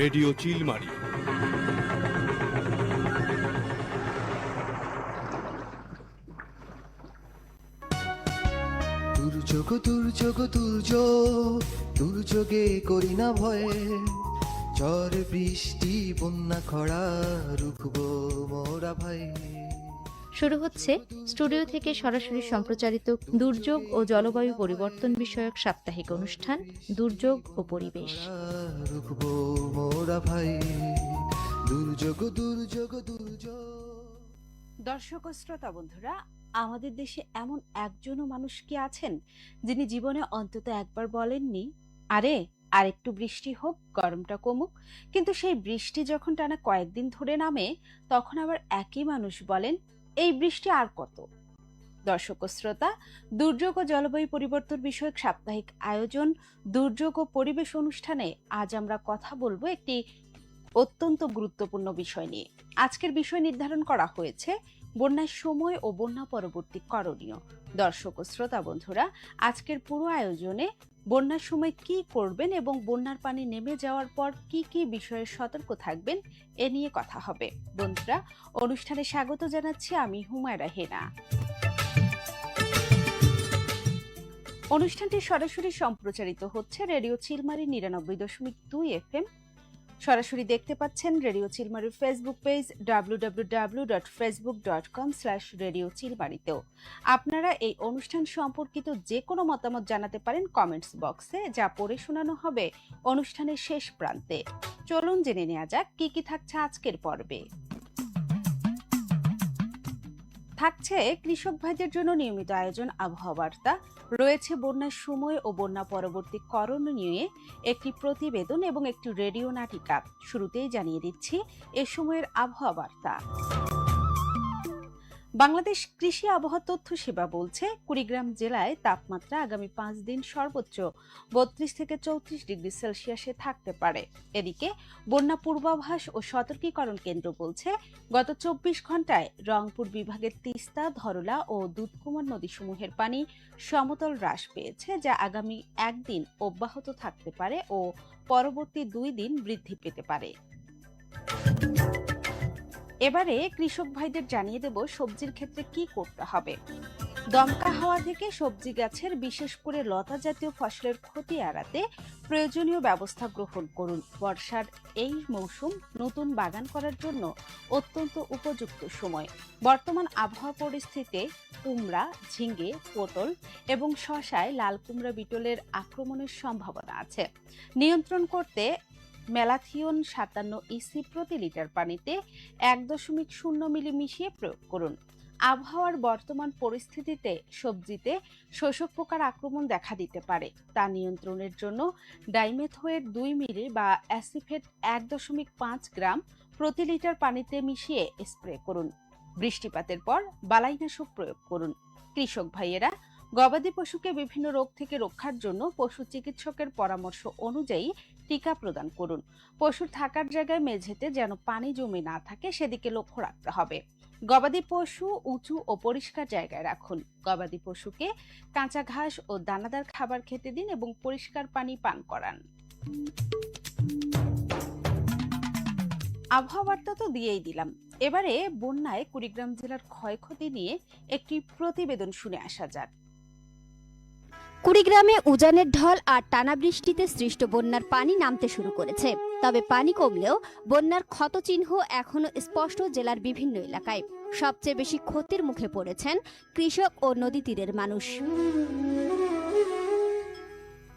Radio Chilmari. দুর্যোগ দুর্যোগ দুর্যোগ দুর্যোগে করি না ভয়ে, ঝড় বৃষ্টি বন্যা খরা রুখবো মোরা ভয়ে। শুরু হচ্ছে স্টুডিও থেকে সরাসরি সম্প্রচারিত দুর্যোগ ও জলবায়ু পরিবর্তন বিষয়ক সাপ্তাহিক অনুষ্ঠান দুর্যোগ ও পরিবেশ। রুখবো মোরা ভয়ে, দুর্যোগ দুর্যোগ দুর্যোগ। দর্শক ও শ্রোতা বন্ধুরা, আমাদের দেশে এমন একজনও মানুষ কি আছেন যিনি জীবনে অন্তত একবার বলেননি, আরে আর একটু বৃষ্টি হোক, গরমটা কমুক? কিন্তু সেই বৃষ্টি যখন টানা কয়েকদিন ধরে নামে, তখন আবার একই মানুষ বলেন, এই বৃষ্টি আর কত? দর্শক ও শ্রোতা, দুর্যোগ ও জলবায়ু পরিবর্তন বিষয়ক সাপ্তাহিক আয়োজন দুর্যোগ ও পরিবেশ অনুষ্ঠানে আজ আমরা কথা বলবো একটি অত্যন্ত গুরুত্বপূর্ণ বিষয় নিয়ে। আজকের বিষয় নির্ধারণ করা হয়েছে বন্যার সময় ও বন্যা পরবর্তী করণীয়। দর্শক ও শ্রোতা বন্ধুরা, আজকের পুরো আয়োজনে বন্যার সময় কি করবেন এবং বন্যার পানি নেমে যাওয়ার পর কি কি বিষয়ে সতর্ক থাকবেন এ নিয়ে কথা হবে। বন্ধুরা, অনুষ্ঠানে স্বাগত জানাচ্ছি আমি হুমায়রা হেনা। অনুষ্ঠানটি সরাসরি সম্প্রচারিত হচ্ছে রেডিও চিলমারি ৯৯.২ FM। সরাসরি দেখতে পাচ্ছেন রেডিও চিলমারির ফেসবুক পেজ www.facebook.com/radiochilmari-তেও। আপনারা এই অনুষ্ঠান সম্পর্কিত যে কোনো মতামত জানাতে পারেন কমেন্টস বক্সে, যা পড়ে শোনানো হবে অনুষ্ঠানের শেষ প্রান্তে। চলুন জেনে নেওয়া যাক কি কি থাকছে আজকের পর্বে। থাকছে কৃষক ভাইদের জন্য নিয়মিত আয়োজন আবহাওয়া বার্তা, রয়েছে বন্যার সময় ও বন্যা পরবর্তী করণীয় নিয়ে একটি প্রতিবেদন এবং একটি রেডিও নাটিকা। শুরুতেই জানিয়ে দিচ্ছি এ সময়ের আবহাওয়া বার্তা। বাংলাদেশ কৃষি আবহাওয়া তথ্য সেবা বলছে, কুড়িগ্রাম জেলায় তাপমাত্রা আগামী 5 দিন সর্বোচ্চ 32 থেকে 34 ডিগ্রি সেলসিয়াসে থাকতে পারে। এদিকে বন্যা পূর্বাভাস ও সতর্কীকরণ কেন্দ্র বলছে, গত 24 ঘন্টায় রংপুর বিভাগের তিস্তা, ধরলা ও দুধকুমার নদীসমূহের পানি সমতল হ্রাস পেয়েছে, যা আগামী একদিন অব্যাহত থাকতে পারে ও পরবর্তী 2 দিন বৃদ্ধি পেতে পারে। এবারে কৃষক ভাইদের জানিয়ে দেব সবজির ক্ষেত্রে কি করতে হবে। দমকা হাওয়া থেকে সবজি গাছের, বিশেষ করে লতা জাতীয় ফসলের ক্ষতি এড়াতে প্রয়োজনীয় ব্যবস্থা গ্রহণ করুন। বর্ষার এই মৌসুম নতুন বাগান করার জন্য অত্যন্ত উপযুক্ত সময়। বর্তমান আবহাওয়া পরিস্থিতিতে কুমড়া, ঝিঙ্গে, পটল এবং শসায় লাল কুমড়া বিটলের আক্রমণের সম্ভাবনা আছে। নিয়ন্ত্রণ করতে ম্যালাথিয়ন 57 ইসি প্রতি লিটার পানিতে 1.0 মিলি মিশিয়ে প্রয়োগ করুন। আবহাওয়ার বর্তমান পরিস্থিতিতে সবজিতে শোষক পোকার আক্রমণ দেখা দিতে পারে, তা নিয়ন্ত্রণের জন্য ডাইমেথোয়েট 2 মিলি বা অ্যাসিফেট 1.5 গ্রাম প্রতি লিটার পানিতে মিশিয়ে স্প্রে করুন। বৃষ্টিপাতের পর বালাইনাশক প্রয়োগ করুন। কৃষক ভাইয়েরা, গবাদি পশুকে বিভিন্ন রোগ থেকে রক্ষার জন্য পশু চিকিৎসকের পরামর্শ অনুযায়ী টিকা প্রদান করুন। পশুর থাকার জায়গায় মেঝেতে যেন পানি জমে না থাকে সেদিকে লক্ষ্য রাখতে হবে। গবাদি পশু উঁচু ও পরিষ্কার জায়গায় রাখুন। গবাদি পশুকে কাঁচা ঘাস ও দানাদার খাবার খেতে দিন এবং পরিষ্কার পানি পান করান। আবহাওয়া বার্তা তো দিয়েই দিলাম, এবারে বন্যায় কুড়িগ্রাম জেলার ক্ষয়ক্ষতি নিয়ে একটি প্রতিবেদন শুনে আসা যাক। কুড়িগ্রামে উজানের ঢল আর টানা বৃষ্টিতে সৃষ্ট বন্যার পানি নামতে শুরু করেছে। তবে পানি কমলেও বন্যার ক্ষতচিহ্ন এখনো স্পষ্ট জেলার বিভিন্ন এলাকায়। সবচেয়ে বেশি ক্ষতির মুখে পড়েছেন কৃষক ও নদী তীরের মানুষ।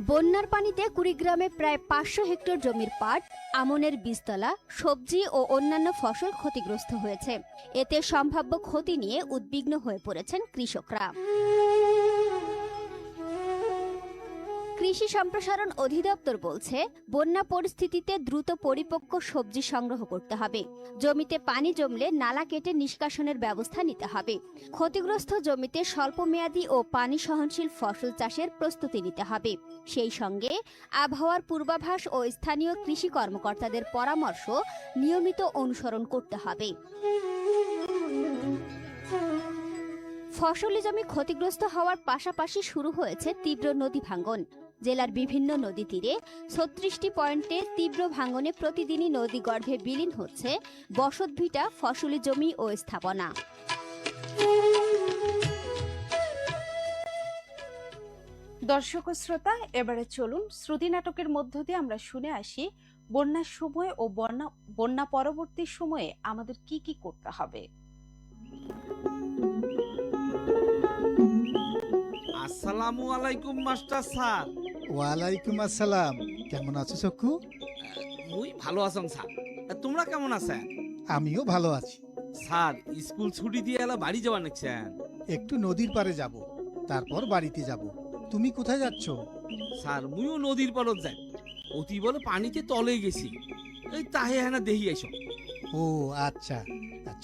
বন্যার পানিতে কুড়িগ্রামে প্রায় 500 হেক্টর জমির পাট, আমনের বীজতলা, সবজি ও অন্যান্য ফসল ক্ষতিগ্রস্ত হয়েছে। এতে সম্ভাব্য ক্ষতি নিয়ে উদ্বিগ্ন হয়ে পড়েছেন কৃষকরা। কৃষি সম্প্রসারণ অধিদপ্তর বলছে, বন্যা পরিস্থিতিতে দ্রুত পরিপক্ক সবজি সংগ্রহ করতে হবে। জমিতে পানি জমলে নালা কেটে নিষ্কাশনের ব্যবস্থা নিতে হবে। ক্ষতিগ্রস্ত জমিতে স্বল্পমেয়াদী ও পানি সহনশীল ফসল চাষের প্রস্তুতি নিতে হবে। সেই সঙ্গে আবহাওয়ার পূর্বাভাস ও স্থানীয় কৃষি কর্মকর্তাদের পরামর্শ নিয়মিত অনুসরণ করতে হবে। ফসলি জমি ক্ষতিগ্রস্ত হওয়ার পাশাপাশি শুরু হয়েছে তীব্র নদী ভাঙ্গন। জেলার বিভিন্ন নদী তীরে 36টি পয়েন্টে তীব্র ভাঙনে প্রতিদিনই নদীগর্ভে বিলীন হচ্ছে বসতভিটা, ফসলি জমি ও স্থাপনা। দর্শক ও শ্রোতা, এবারে চলুন শ্রুতি নাটকের মধ্য দিয়ে আমরা শুনে আসি বন্যার সময় ও বন্যা পরবর্তী সময়ে আমাদের কি কি করতে হবে। আসসালামু আলাইকুম মাস্টার স্যার। ওয়ালাইকুম আসসালাম। কেমন আছো চক্ষু? মুই ভালো আছেন স্যার, তোমরা কেমন আছেন? আমিও ভালো আছি। স্যার, স্কুল ছুটি দিয়ে এলা বাড়ি যাওয়া নাকছেন? একটু নদীর পাড়ে যাব, তারপর বাড়িতে যাব। তুমি কোথায় যাচ্ছ? স্যার, মুইও নদীর পাড়ত যাই। অতি বলে পানিতে তলে গেছি, এই তাহে হ্যাঁ দেখি এসো। ও আচ্ছা,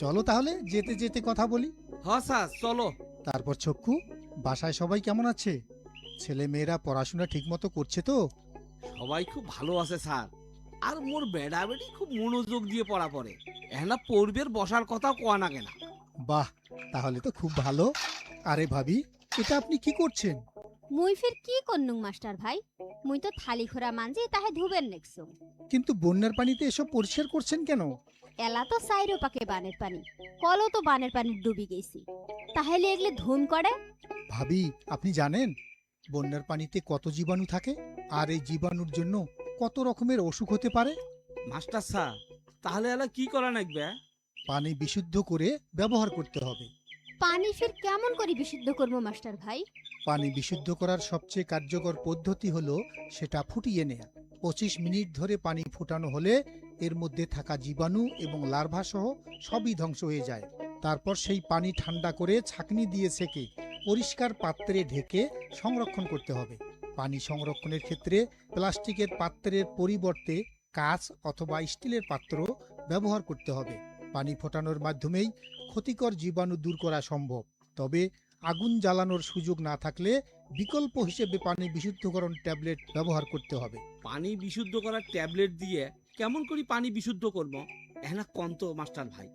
চলো তাহলে যেতে যেতে কথা বলি। হ স্যার, চলো। তারপর চক্ষু, বাসায় সবাই কেমন আছে? ছেলে মেয়েরা পড়াশোনা ঠিকমতো করছে তো? সবাই খুব ভালো আছে স্যার। আর মোর বেড়া বেড়ি খুব মনোযোগ দিয়ে পড়া পড়ে, এনা পড়বের বসার কথা কোয়া না কেনা। বাহ, তাহলে তো খুব ভালো। আরে ভাবি, এটা আপনি কি করছেন? মুই ফির কি করনুং মাস্টার ভাই? মুই তো থালি খোরা মানজি তাহে ধুবেন নেকছো। কিন্তু বন্যার পানিতে এসব পরিষ্কার করছেন কেন? এলা তো সাইরো পাকে বানের পানি, কলও তো বানের পানি ডুবি গেছি, তাহলে এগুলো ধুম করে। ভাবি, আপনি জানেন বন্যার পানিতে কত জীবাণু থাকে? আর এই জীবাণুর জন্য কত রকমের অসুখ হতে পারে? মাস্টার স্যার, তাহলে এলা কি করা নাকবে? পানি বিশুদ্ধ করে ব্যবহার করতে হবে। পানি ফির কেমন করে বিশুদ্ধ করবো মাস্টার ভাই? পানি বিশুদ্ধ করার সবচেয়ে কার্যকর পদ্ধতি হলো সেটা ফুটিয়ে নেয়া। 25 মিনিট ধরে পানি ফুটানো হলে এর মধ্যে থাকা জীবাণু এবং লার্ভা সহ সবই ধ্বংস হয়ে যায়। তারপর সেই পানি ঠান্ডা করে ছাঁকনি দিয়ে সেকে পরিষ্কার পাত্রে ঢেকে সংরক্ষণ করতে হবে। পানি সংরক্ষণের ক্ষেত্রে প্লাস্টিকের পাত্রের পরিবর্তে কাঁচ অথবা স্টিলের পাত্র ব্যবহার করতে হবে। পানি ফোটানোর মাধ্যমেই ক্ষতিকর জীবাণু দূর করা সম্ভব। তবে আগুন জ্বালানোর সুযোগ না থাকলে বিকল্প হিসেবে পানি বিশুদ্ধকরণ ট্যাবলেট ব্যবহার করতে হবে। পানি বিশুদ্ধ করার ট্যাবলেট দিয়ে কেমন করে পানি বিশুদ্ধ করব, এনা কন্ত মাস্টার ভাই?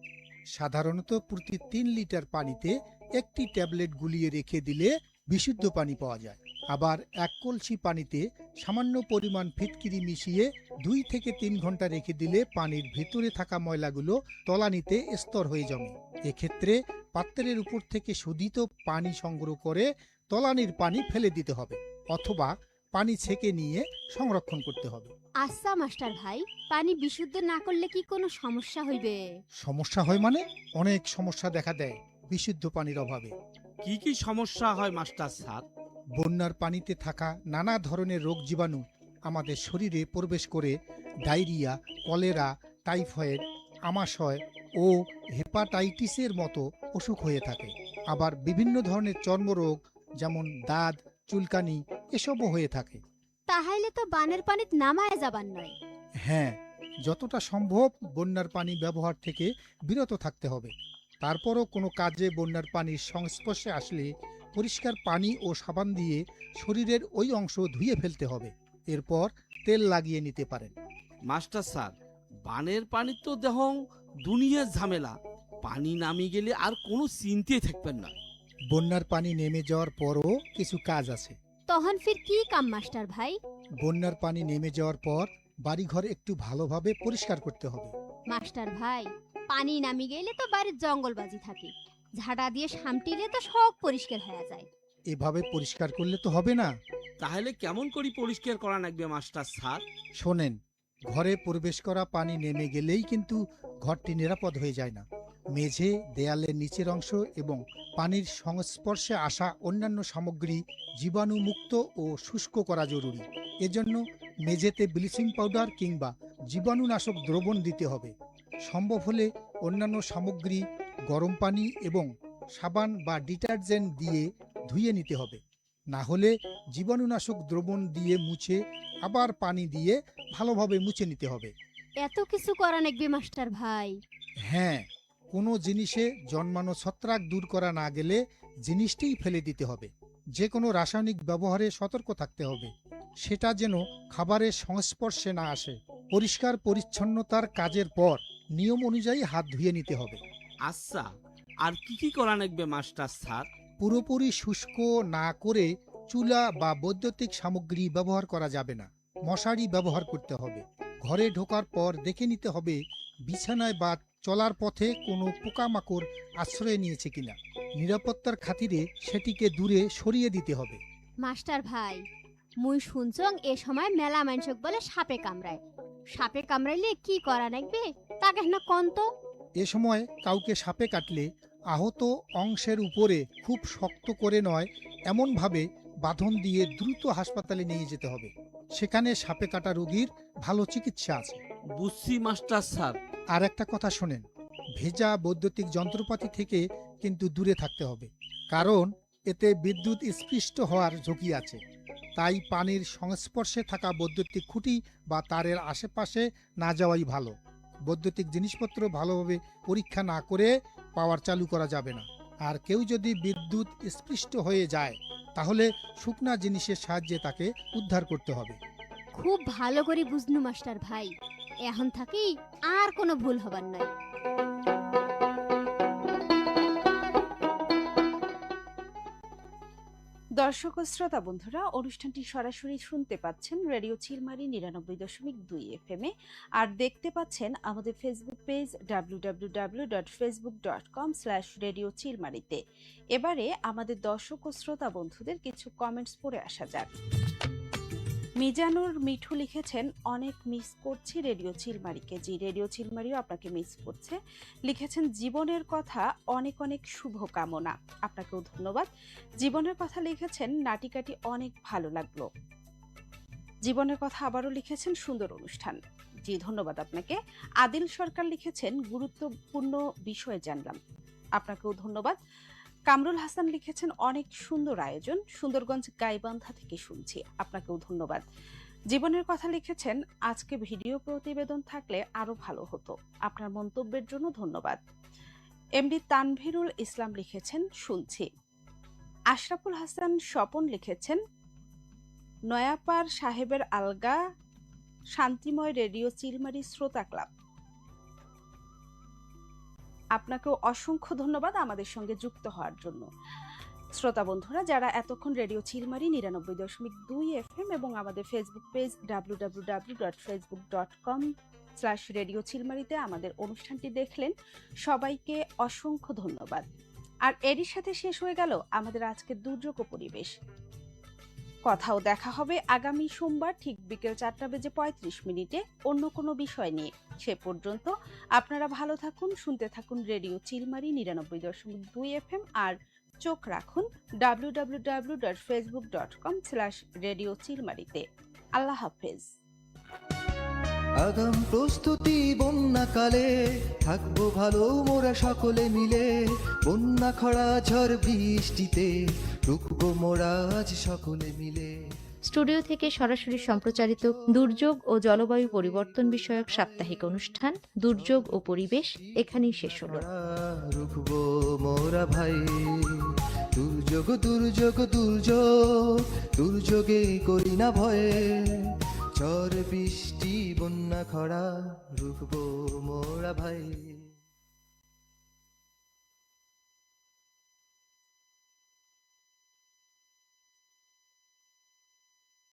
সাধারণত প্রতি 3 লিটার পানিতে একটি ট্যাবলেট গুলিয়ে রেখে দিলে বিশুদ্ধ পানি পাওয়া যায়। আবার 1 কলসি পানিতে সামান্য পরিমাণ ফিটকিরি মিশিয়ে 2 থেকে 3 ঘন্টা রেখে দিলে পানির ভিতরে থাকা ময়লাগুলো তলানিতে স্তর হয়ে জমে। এক্ষেত্রে পাত্রের উপর থেকে শোধিত পানি সংগ্রহ করে তলানির পানি ফেলে দিতে হবে, অথবা পানি ছেঁকে নিয়ে সংরক্ষণ করতে হবে। আচ্ছা মাস্টার ভাই, পানি বিশুদ্ধ না করলে কি কোনো সমস্যা হইবে? সমস্যা হয় মানে অনেক সমস্যা দেখা দেয় বিশুদ্ধ পানির অভাবে। কি কি সমস্যা হয় মাস্টার স্যার? বন্যার পানিতে থাকা নানা ধরনের রোগ জীবাণু আমাদের শরীরে প্রবেশ করে ডায়রিয়া, কলেরা, টাইফয়েড, আমাশয় ও হেপাটাইটিসের মতো অসুখ হয়ে থাকে। আবার বিভিন্ন ধরনের চর্মরোগ যেমন দাঁত, চুলকানি এসবও হয়ে থাকে। তাহলে তো বানের পানিত নামায় যাবার নয়। হ্যাঁ, যতটা সম্ভব বন্যার পানি ব্যবহার থেকে বিরত থাকতে হবে। তারপরও কোনো কাজে বন্যার পানির সংস্পর্শে আসলে পরিষ্কার পানি ও সাবান দিয়ে শরীরের ওই অংশ ধুয়ে ফেলতে হবে। এরপর তেল লাগিয়ে নিতে পারেন। মাস্টার স্যার, বানের পানি তো দেহং দুনিয়ার ঝামেলা, পানি নামি গেলে আর কোনো চিন্তাই থাকবেন না। বন্যার পানি নেমে যাওয়ার পরও কিছু কাজ আছে। তখন ফির কি কাম মাস্টার ভাই? বন্যার পানি নেমে যাওয়ার পর বাড়িঘর একটু ভালোভাবে পরিষ্কার করতে হবে। মাস্টার ভাই, পানি নামি গেলে তো বাড়ির জঙ্গলবাজি থাকে, ঝাড়া দিয়ে সামটিলে তো সব পরিষ্কার হয়ে যায়। এভাবে পরিষ্কার করলে তো হবে না। তাহলে কেমন করে পরিষ্কার করা লাগবে মাস্টার স্যার? শোনেন, ঘরে প্রবেশ করা পানি নেমে গেলেই কিন্তু ঘরটি নিরাপদ হয়ে যায় না। মেঝে, দেয়ালের নিচের অংশ এবং পানির সংস্পর্শে আসা অন্যান্য সামগ্রী জীবাণুমুক্ত ও শুষ্ক করা জরুরি। এজন্য মেঝেতে ব্লিচিং পাউডার কিংবা জীবাণুনাশক দ্রবণ দিতে হবে। সম্ভব হলে অন্যান্য সামগ্রী গরম পানি এবং সাবান বা ডিটারজেন্ট দিয়ে ধুয়ে নিতে হবে। না হলে জীবাণুনাশক দ্রবণ দিয়ে মুছে আবার পানি দিয়ে ভালোভাবে মুছে নিতে হবে। এত কিছু করা লাগবে মাস্টার ভাই? হ্যাঁ, কোনো জিনিসে জন্মানো ছত্রাক দূর করা না গেলে জিনিসটিই ফেলে দিতে হবে। যে কোনো রাসায়নিক ব্যবহারে সতর্ক থাকতে হবে, সেটা যেন খাবারের সংস্পর্শে না আসে। পরিষ্কার পরিচ্ছন্নতার কাজের পর নিয়ম অনুযায়ী হাত ধুয়ে নিতে হবে। আচ্ছা, আর কি কি করা লাগবে মাস্টার স্যার? পুরোপুরি শুষ্ক না করে চুলা বা বৈদ্যুতিক সামগ্রী ব্যবহার করা যাবে না। মশারি ব্যবহার করতে হবে। ঘরে ঢোকার পর দেখে নিতে হবে বিছানায় বা চলার পথে কোনো পোকামাকড় আশ্রয় নিয়েছে কিনা। নিরাপত্তার খাতিরে সেটিকে দূরে সরিয়ে দিতে হবে। মাস্টার ভাই, মুই শুনছং এ সময় মেলা মানুষক বলে সাপে কামড়ায়। সাপে কামড়াইলে কি করা লাগবে তাকে না কন্ত? এ সময় কাউকে সাপে কাটলে আহত অংশের উপরে খুব শক্ত করে নয়, এমনভাবে বাঁধন দিয়ে দ্রুত হাসপাতালে নিয়ে যেতে হবে। সেখানে সাপে কাটা রোগীর ভালো চিকিৎসা আছে। বুঝছি মাস্টার স্যার। আর একটা কথা শোনেন, ভেজা বৈদ্যুতিক যন্ত্রপাতি থেকে কিন্তু দূরে থাকতে হবে, কারণ এতে বিদ্যুৎ স্পৃষ্ট হওয়ার ঝুঁকি আছে। তাই পানির সংস্পর্শে থাকা বৈদ্যুতিক খুঁটি বা তারের আশেপাশে না যাওয়াই ভালো। বৈদ্যুতিক জিনিসপত্র ভালোভাবে পরীক্ষা না করে পাওয়ার চালু করা যাবে না। আর কেউ যদি বিদ্যুৎ স্পৃষ্ট হয়ে যায় তাহলে শুকনা জিনিসের সাহায্যে তাকে উদ্ধার করতে হবে। খুব ভালো করে বুঝনু মাস্টার ভাই, এখন থাকি আর কোনো ভুল হবার নয়। দর্শক ও শ্রোতা বন্ধুরা, অনুষ্ঠানটি সরাসরি শুনতে পাচ্ছেন রেডিও চিলমারি 99.2 FM এ, আর দেখতে পাচ্ছেন আমাদের ফেসবুক পেজ www.facebook.com/radiochilmari-তে। এবারে আমাদের দর্শক ও শ্রোতা বন্ধুদের কিছু কমেন্টস পড়ে আসা যাক। মিজানুর মিঠু লিখেছেন, অনেক মিস করছি রেডিও চিলমারিকে। জি, রেডিও চিলমারিও আপনাকে মিস করছে। লিখেছেন, জীবনের কথা অনেক অনেক শুভ কামনা। আপনাকেও ধন্যবাদ। জীবনের কথা লিখেছেন, নাটিকাটি অনেক ভালো লাগলো। জীবনের কথা আবারও লিখেছেন, সুন্দর অনুষ্ঠান। জি, ধন্যবাদ আপনাকে। আদিল সরকার লিখেছেন, গুরুত্বপূর্ণ বিষয় জানলাম। আপনাকেও ধন্যবাদ। কামরুল হাসান লিখেছেন, অনেক সুন্দর আয়োজন, সুন্দরগঞ্জ গাইবান্ধা থেকে শুনছি। আপনাকেও ধন্যবাদ। জীবনের কথা লিখেছেন, আজকে ভিডিও প্রতিবেদন থাকলে আরো ভালো হতো। আপনার মন্তব্যের জন্য ধন্যবাদ। এমডি তানভীরুল ইসলাম লিখেছেন, শুনছি। আশরাফুল হাসান স্বপন লিখেছেন, নয়াপাড় সাহেবের আলগা শান্তিময় রেডিও চিলমারি শ্রোতা ক্লাব। আপনাকেও অসংখ্য ধন্যবাদ আমাদের সঙ্গে যুক্ত হওয়ার জন্য। শ্রোতা বন্ধুরা, যারা এতক্ষণ রেডিও চিলমারি 99.2 FM এবং আমাদের ফেসবুক পেজ www.facebook.com/radiochilmari-তে আমাদের অনুষ্ঠানটি দেখলেন, সবাইকে অসংখ্য ধন্যবাদ। আর এরই সাথে শেষ হয়ে গেল আমাদের আজকের দুর্যোগ পরিবেশ। কথাও দেখা হবে আগামী সোমবার ঠিক বিকেল 4:35 অন্য কোনো বিষয় নিয়ে। সে পর্যন্ত আপনারা ভালো থাকুন, শুনতে থাকুন রেডিও চিলমারি 99.2 FM, আর চোখ রাখুন www.facebook.com/radiochilmari-তে। আল্লাহ হাফেজ। আগাম প্রস্তুতি বন্যাকালে থাকবো ভালো মোরা সকলে মিলে। বন্যা খরা ঝড় বৃষ্টিতে রুখবো মোরা আজ সকলে মিলে। স্টুডিও থেকে সরাসরি সম্প্রচারিত দুর্যোগ ও জলবায়ু পরিবর্তন বিষয়ক সাপ্তাহিক অনুষ্ঠান দুর্যোগ ও পরিবেশ এখানেই শেষ হলো। রুখবো মোরা ভাই, দুর্যোগ দুর্যোগ দুর্যোগ, দুর্যোগে করি না ভয়ে। ঝড় বৃষ্টি বন্যা খরা রুখবো মোরা ভাই।